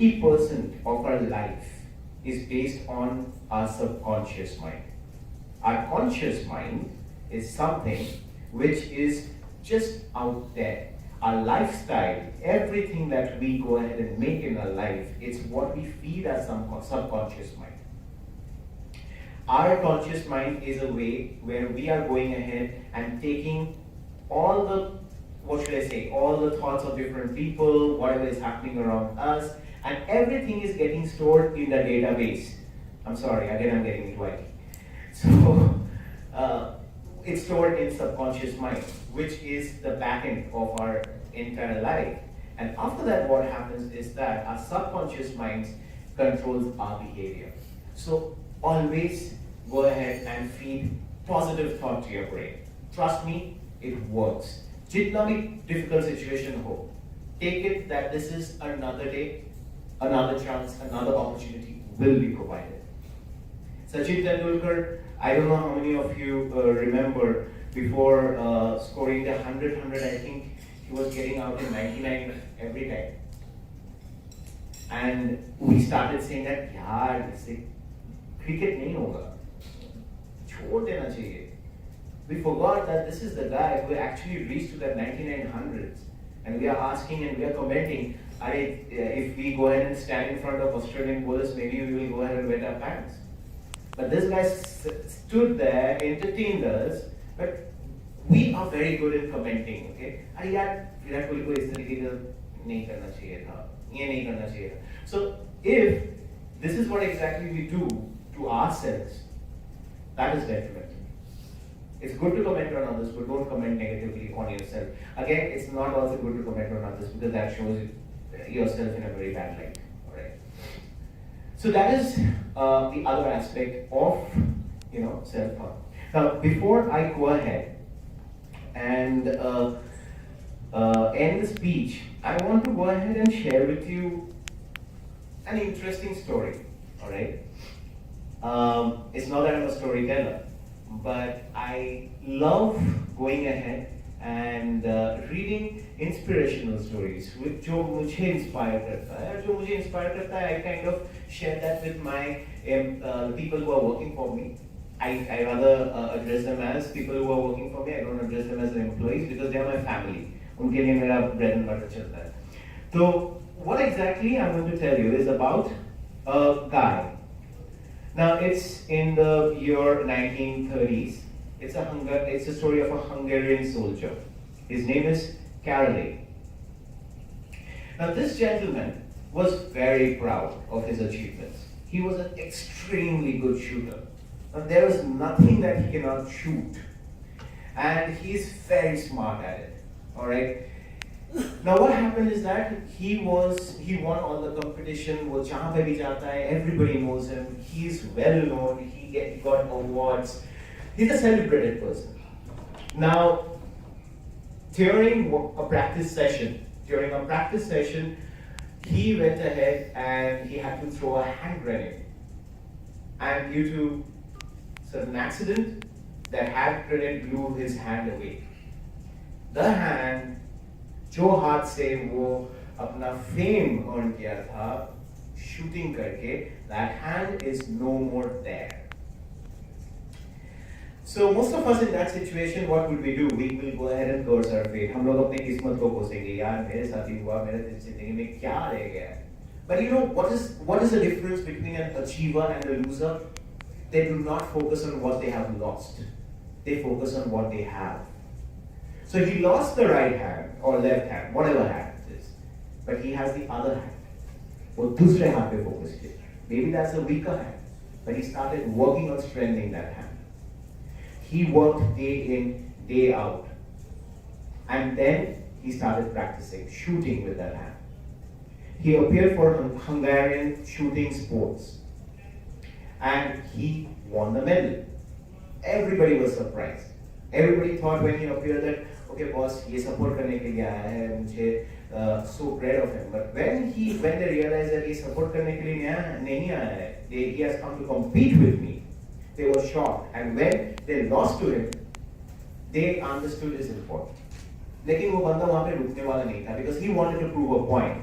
80% of our life is based on our subconscious mind. Our conscious mind is something which is just out there. Our lifestyle, everything that we go ahead and make in our life, it's what we feed our subconscious mind. Our conscious mind is a way where we are going ahead and taking all the, what should I say, all the thoughts of different people, whatever is happening around us, and everything is getting stored in the database. I'm sorry, again I'm getting into IT. So, it's stored in subconscious mind, which is the back end of our entire life. And after that, what happens is that our subconscious mind controls our behavior. So always go ahead and feed positive thought to your brain. Trust me, it works. Jitna bhi difficult situation ho, take it that this is another day, another chance, another opportunity will be provided. Sachin Tendulkar, I don't know how many of you remember, before scoring the 100, I think he was getting out in 99 every time. And we started saying that, yaar, इससे cricket नहीं होगा, छोड़ देना चाहिए. We forgot that this is the guy who actually reached to that 9900s. And we are asking and we are commenting, if we go ahead and stand in front of Australian bowlers, maybe we will go ahead and wet our pants. But this guy stood there, entertained us, but we are very good in commenting, okay? अरे यार विराट कोहली को इस तरीके का नहीं करना चाहिए था, ये नहीं करना चाहिए था. So if this is what exactly we do to ourselves, that is detrimental. It's good to comment on others, but don't comment negatively on yourself. Again, it's not also good to comment on others because that shows yourself in a very bad light. Alright. So that is the other aspect of self-talk. Now, before I go ahead and end the speech, I want to go ahead and share with you an interesting story. Alright. It's not that I'm a storyteller, but I love going ahead and reading inspirational stories, which जो मुझे inspire करता है, जो मुझे inspire करता है, I kind of share that with my people who are working for me. I rather address them as people who are working for me. I don't address them as employees because they are my family. उनके लिए मेरा bread and butter चलता है. So what exactly I'm going to tell you is about a guy. Now it's in the year 1930s. It's a story of a Hungarian soldier. His name is Károlyi. Now this gentleman was very proud of his achievements. He was an extremely good shooter. Now there is nothing that he cannot shoot. And he's very smart at it. Alright? Now what happened is that he won all the competition, वो जहाँ पे भी जाता है, everybody knows him, he's well known, he got awards, he's a celebrated person. Now, during a practice session, he went ahead and he had to throw a hand grenade. And due to certain accident, that hand grenade blew his hand away. The hand जो हाथ से वो अपना fame earn किया था shooting करके, that hand is no more there. So most of us in that situation, what would we do? We will go ahead and curse our fate. हम लोग अपने किस्मत को कोसेंगे, यार मेरे साथ ही हुआ, मेरे जिंदगी में क्या रह गया. But you know what is the difference between an achiever and a loser? They do not focus on what they have lost. They focus on what they have. So he lost the right hand or left hand, whatever hand it is, but he has the other hand. वो दूसरे हाथ पे focus किया. Maybe that's a weaker hand, but he started working on strengthening that hand. He worked day in, day out, and then he started practicing shooting with that hand. He appeared for Hungarian shooting sports, and he won the medal. Everybody was surprised. Everybody thought when he appeared that, okay, boss, ये support करने के लिए आया है, मुझे so proud of him. But when they realized that he support करने के लिए नहीं आया है, he has come to compete with me, they were shocked. And when they lost to him, they understood his import. लेकिन वो बंदा वहाँ पे रुकने वाला नहीं था because he wanted to prove a point.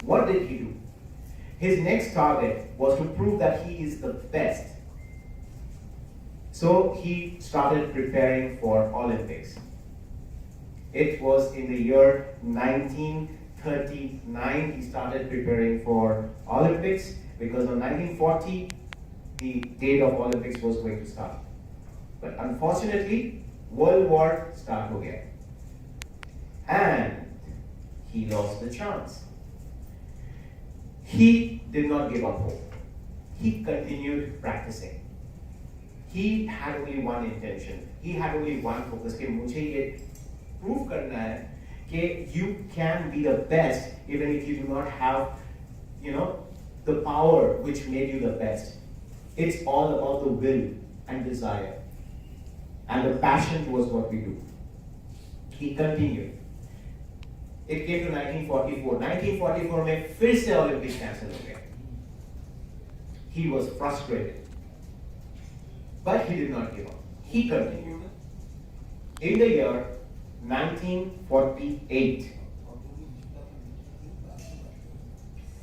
What did he do? His next target was to prove that he is the best. So he started preparing for Olympics. It was in the year 1939 he started preparing for Olympics, because in 1940 the date of Olympics was going to start. But unfortunately, World War started again. And he lost the chance. He did not give up hope. He continued practicing. He had only one intention. He had only one focus. कि मुझे ये prove करना है कि you can be the best even if you do not have, the power which made you the best. It's all about the will and desire and the passion towards what we do. He continued. It came to 1944. 1944 में फिर से Olympics cancel हो गए. He was frustrated, but he did not give up. He continued. In the year 1948,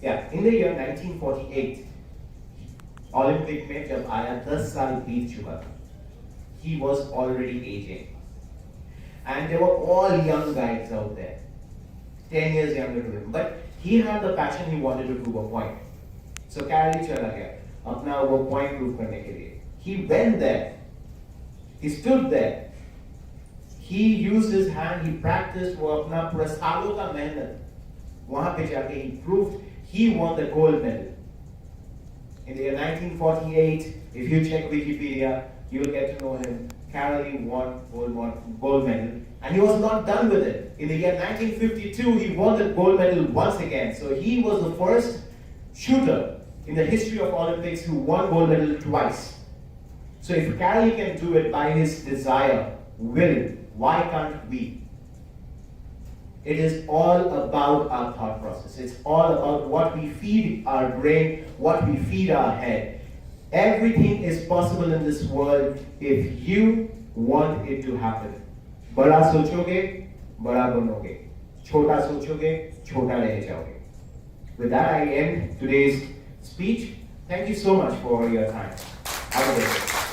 in the year 1948, Olympic में जब आया 10 साल बीत चुका था. He was already aging, and they were all young guys out there. 10 years younger to him, but he had the passion. He wanted to prove a point. So Carolee चला गया अपना वो point prove करने के लिए. He went there. He stood there. He used his hand. He practiced. वो अपना पूरा सालों का मेहनत वहाँ पे जाके he proved. He won the gold medal. In the year 1948, if you check Wikipedia, you will get to know him. Carolee won gold medal. And he was not done with it. In the year 1952, he won the gold medal once again. So he was the first shooter in the history of Olympics who won gold medal twice. So if Carolee can do it by his desire, will, why can't we? It is all about our thought process. It's all about what we feed our brain, what we feed our head. Everything is possible in this world if you want it to happen. बड़ा सोचोगे बड़ा बनोगे, छोटा सोचोगे छोटा रह जाओगे. With that, I end today's speech. Thank you so much for your time. Have a good day.